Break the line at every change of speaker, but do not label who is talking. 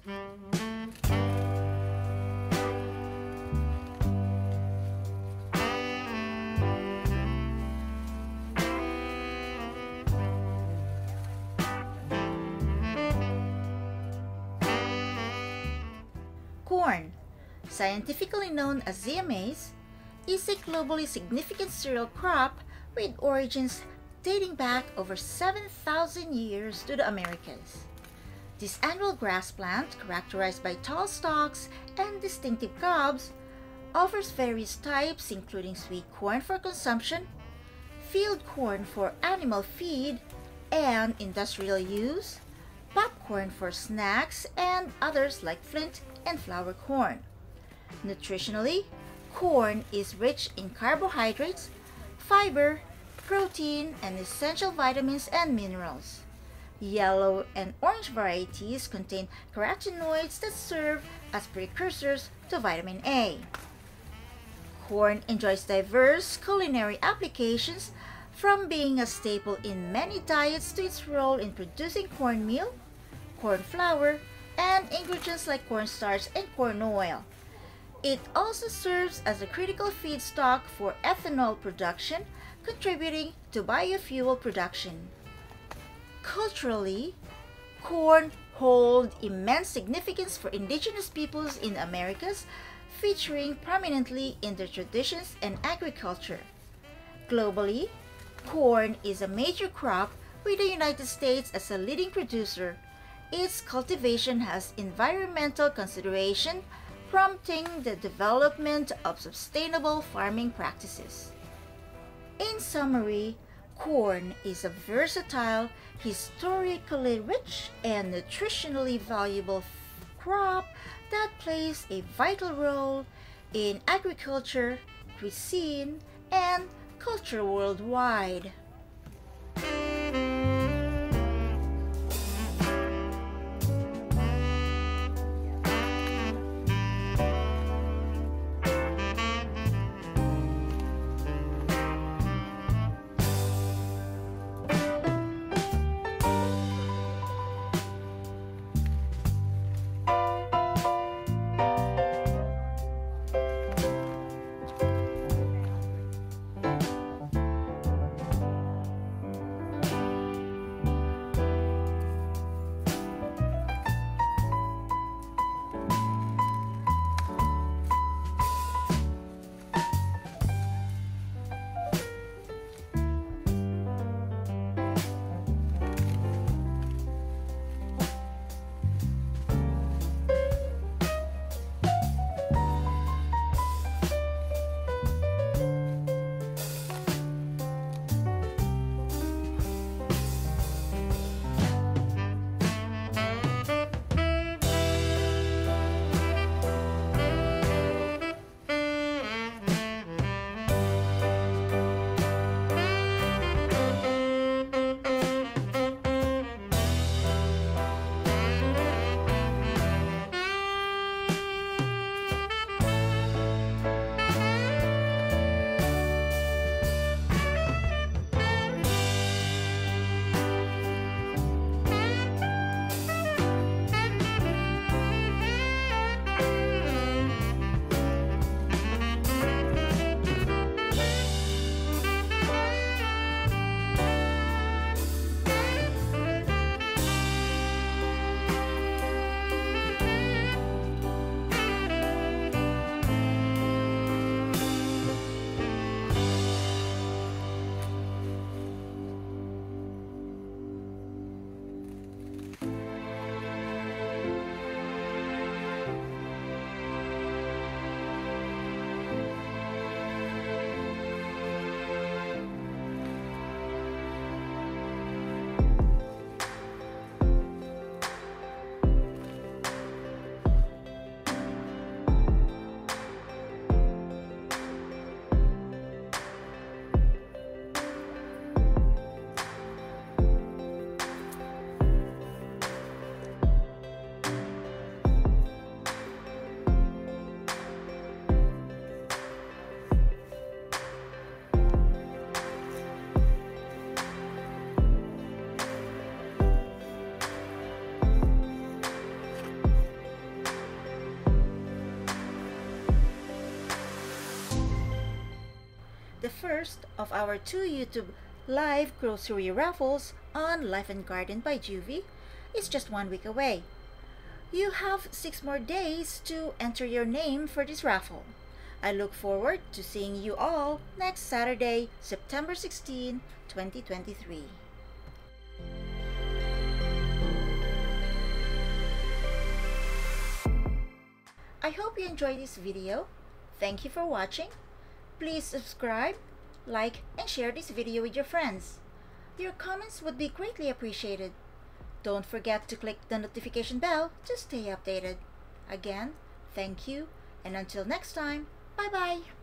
Corn, scientifically known as maize, is a globally significant cereal crop with origins dating back over 7,000 years to the Americas. This annual grass plant, characterized by tall stalks and distinctive cobs, offers various types including sweet corn for consumption, field corn for animal feed and industrial use, popcorn for snacks, and others like flint and flour corn. Nutritionally, corn is rich in carbohydrates, fiber, protein, and essential vitamins and minerals. Yellow and orange varieties contain carotenoids that serve as precursors to vitamin A. Corn enjoys diverse culinary applications, from being a staple in many diets to its role in producing cornmeal, corn flour, and ingredients like cornstarch and corn oil. It also serves as a critical feedstock for ethanol production, contributing to biofuel production. Culturally, corn holds immense significance for indigenous peoples in the Americas, featuring prominently in their traditions and agriculture. Globally, corn is a major crop, with the United States as a leading producer. Its cultivation has environmental consideration, prompting the development of sustainable farming practices. In summary, corn is a versatile, historically rich, and nutritionally valuable crop that plays a vital role in agriculture, cuisine, and culture worldwide. first of our 2 YouTube live grocery raffles on Life and Garden by Juvy is just 1 week away. You have 6 more days to enter your name for this raffle. I look forward to seeing you all next Saturday, September 16, 2023. I hope you enjoyed this video. Thank you for watching. Please subscribe, like, and share this video with your friends. Your comments would be greatly appreciated. Don't forget to click the notification bell to stay updated. Again, thank you, and until next time, bye-bye!